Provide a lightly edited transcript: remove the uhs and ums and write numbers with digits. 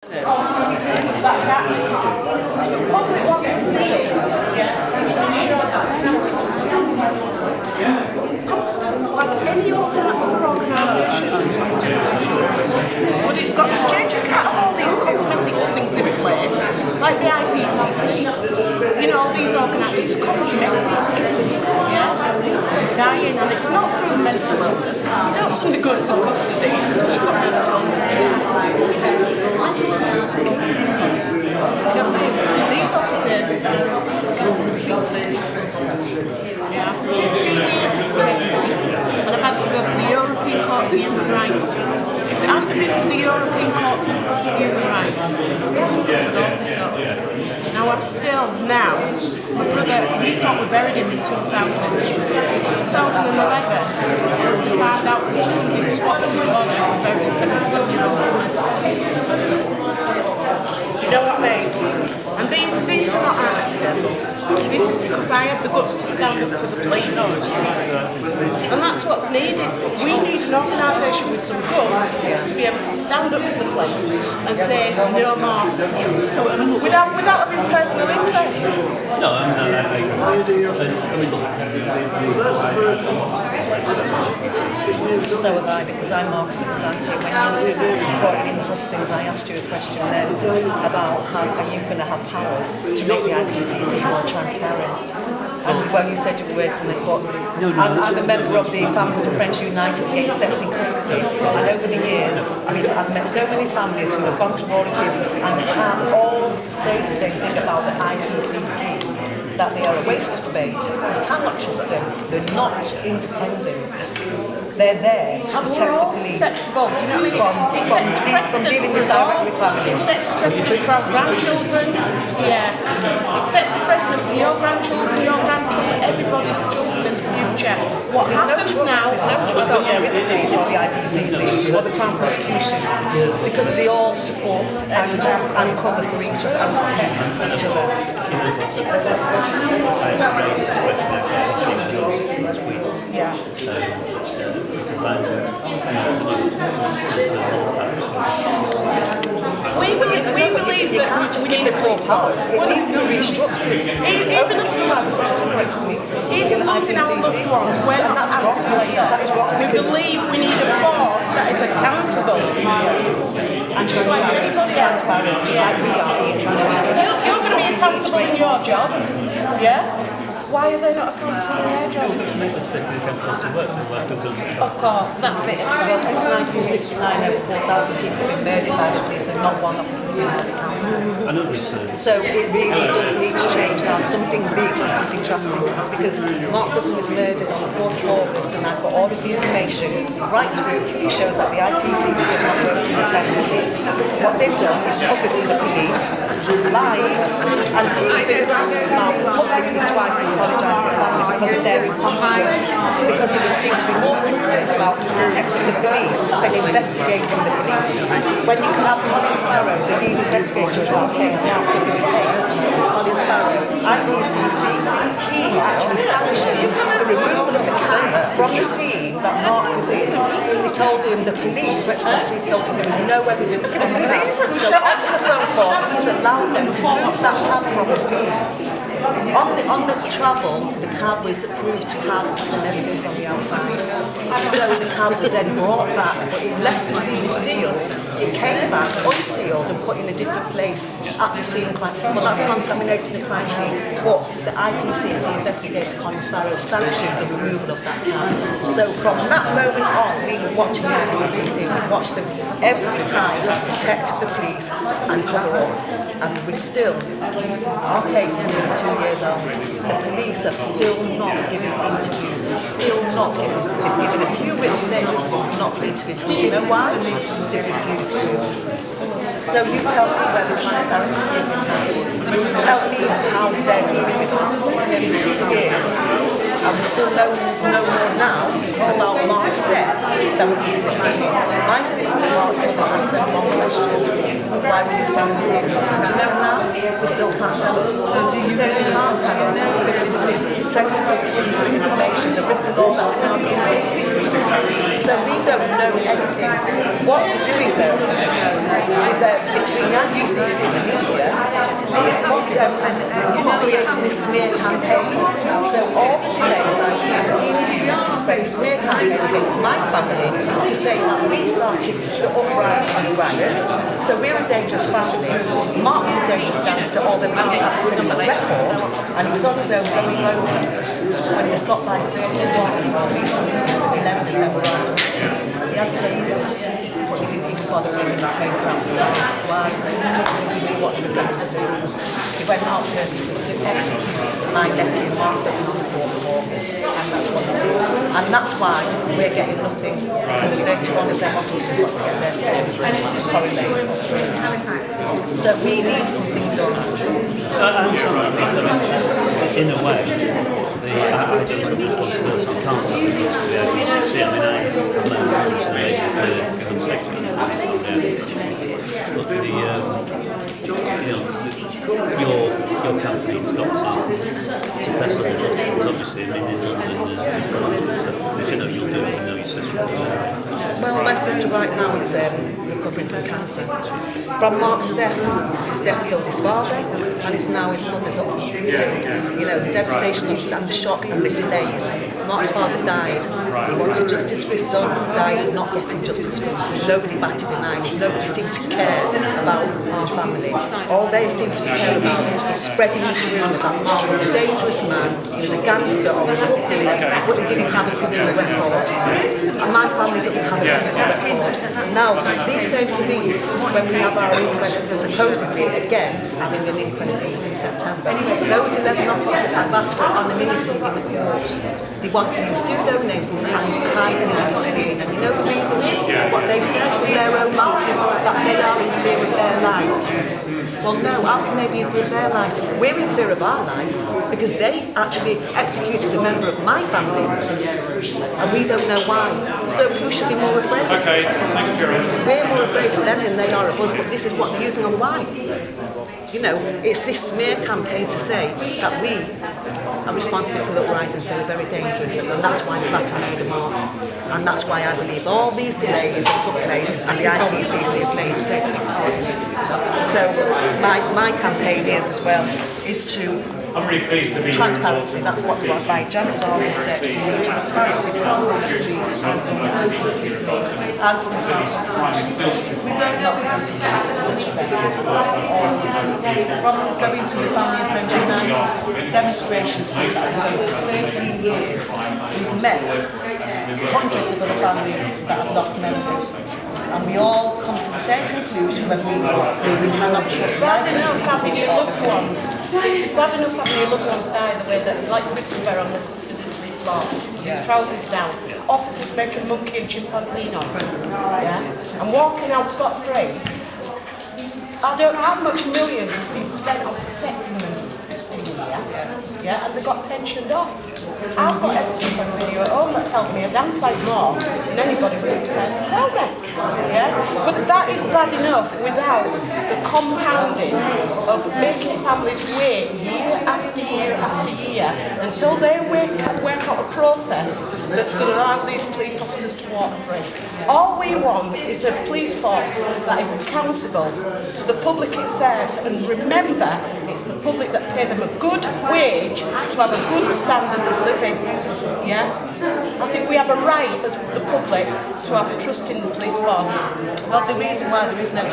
Confidence, like any other organisation, but it's got to change. You can't have all these cosmetic things in place, like the IPCC. You know, these organisations, it's cosmetic. Yeah, dying, and it's not through mental illness. You don't suddenly go into custody because you've got mental illness. Mental illness. You know, these officers are safeguarding. Yeah, 15 years it's taken me, and I've had to go to the European Courts of Human Rights. If it hadn't been for the European Courts of Human Rights, I wouldn't have all this up. Now I've still, my brother, we thought we buried him in 2000. In 2011, I was to find out that somebody swapped his body and buried a 77-year-old woman. Do you know what I mean? And these are not accidents. This is because I had the guts to stand up to the police. And that's what's needed. We need an organisation with some guts to be able to stand up to the police and say no more. Without having personal interest. No, I So have I, because I marked up with you. When you was brought in the hustings, I asked you a question then about how are you going to have powers to make the IPCC more transparent. And well, you said you were working on it, but I'm a member of the Families and Friends United Against Deaths in Custody, and over the years, I've met so many families who have gone through all of this and have all say the same thing about the IPCC, that they are a waste of space. You cannot trust them. They're not independent. They're there to protect the police susceptible, do you know what I mean? from dealing with directly families. It sets a precedent for our grandchildren. Yeah. It sets a precedent for your grandchildren, everybody's children in the future. What happens now? There's no trust out there in the police or the IPCC or the Crown Prosecution, because they all support and cover for each other and protect each other. Yeah. We believe you can't just give them more powers. It needs to be restructured. Over 65% of them are ex-police. Even losing our loved ones, and that's wrong. That is wrong. We believe we need a force that is accountable. And just like anybody else. Transparent, just like we are being transparent. You're going to be accountable in your job, yeah? Why are they not accountable in their jobs? Of course, that's it. Well, since 1969, over 4,000 people have been murdered by the police and not one officer's been held accountable. So it really does need to change now, something big and something drastic, because Mark Duggan was murdered on the 4th of August, and I've got all of the information right through. It shows that the IPCC have not worked independently. What they've done is covered for the police, lied, and even come out publicly twice and apologise to the family because of their incompetence, because they would seem to be more concerned about protecting the police than investigating the police. When you can have Colin Sparrow, the lead investigator of our case, Mark Duggan's case, Colin Sparrow, IPCC, he actually sanctioned the removal of the cat from the scene that Mark was in. He told him the police, Metropolitan Police told him there was no evidence on the cat. So on the phone call, he's allowed them to move that cat from the scene. On the travel, the cab was approved to have some evidence on the outside. So the cab was then brought back, but it left the scene sealed. It came back unsealed and put in a different place at the scene. Well, that's contaminating the crime scene. But the IPCC investigator, Colin Sparrow, sanctioned the removal of that cab. So from that moment on, we were watching the IPCC. We watched them every time protect the police and cover up. And we're still, our case is nearly 2 years old. The police have still not given interviews. They've still not given. They've given a few written statements, but not interviewed. Do you know why? They refused to. So you tell me where the transparency is in that. Tell me how they're dealing with this. It's nearly 2 years. And we still know more now about Mark's death than we did at the beginning. My sister, Mark's mother, answered one question. Why were you found here? Do you know now? they still can't tell us. They say they can't tell us because of this sensitive secret information, the ripping all that now music. So we don't know anything. What we're doing though, between the IPCC and the media, is creating this smear campaign. So all the delays are being used to spread a smear campaign against my family to say that we started the uprising and riots. So we're a dangerous family. Mark was a dangerous gangster, although he didn't have a criminal record, and he was on his own going lonely. When he was stopped by 31 police officers and 11 of them were armed. He had tasers, but he didn't even bother ringing the taser out. Why? Because he knew what he was going to do. He went out purposely to execute my nephew Mark on the 4th of August, and that's what he did. And that's why we're getting nothing, because 31 of them officers have got to get their scores to correlate. So we need something done. In a way, I don't think responsibility can't have the IPCC. I mean, I'm to conversations but your campaign's got to press on the elections, obviously. I mean, in London, there's stuff which you'll do, your sister. Well, my sister right now is recovering from cancer. From Mark's death, his death killed his father, and it's now his mother's up. So, the devastation and the shock and the delays. Mark's father died. He wanted justice for his son, died of not getting justice for him. Nobody batted an eye. Nobody seemed to care about our family. All they seemed to care about is spreading this rumour that Mark was a dangerous man, he was a gangster or a drug dealer, but he didn't have a criminal record. And my family didn't have a criminal record. Now, these same police, when we have our inquest, supposedly, again, having an inquest in September, those 11 officers have asked for anonymity in the court. They want to use pseudo-names and hide behind the screen. And you know the reason is? What they've said in their own mouth is that they are in fear of their life. Well, no, how can they be in fear of their life? We're in fear of our life because they actually executed a member of my family and we don't know why. So who should be more afraid? Okay, thank you, Carole. We're more afraid of them than they are of us, but this is what they're using and why. It's this smear campaign to say that we are responsible for the uprising, so we're very dangerous, and that's why the batter made a mark. And that's why I believe all these delays that took place and the IPCC have played a big part in it. So my campaign is to I'm really pleased to be transparency. That's what we want. Like Janet Alder said, we need transparency from the police and from the IPCC. And from the we don't know how to from going to the family and friends night demonstrations for 13 years, we've met hundreds of other families that have lost members. And we all come to the same conclusion when we cannot trust the enough having your loved ones. It's bad enough having your loved ones die the way that, like Christopher on the custody floor, his trousers down, officers making monkey and chimpanzee noises, and walking out scot-free. I don't know how much millions has been spent on protecting them for 15 years, and they got pensioned off. I've got evidence on video at home that tells me a damn sight more than anybody was prepared to tell me. But that is bad enough without the compounding of making families wait year after year after year until they work out a process that's going to allow these police officers to walk free. All we want is a police force that is accountable to the public it serves, and remember, it's the public that pay them a good wage to have a good standard of living. I think we have a right as the public to have trust in the police force. Well, the reason why there is no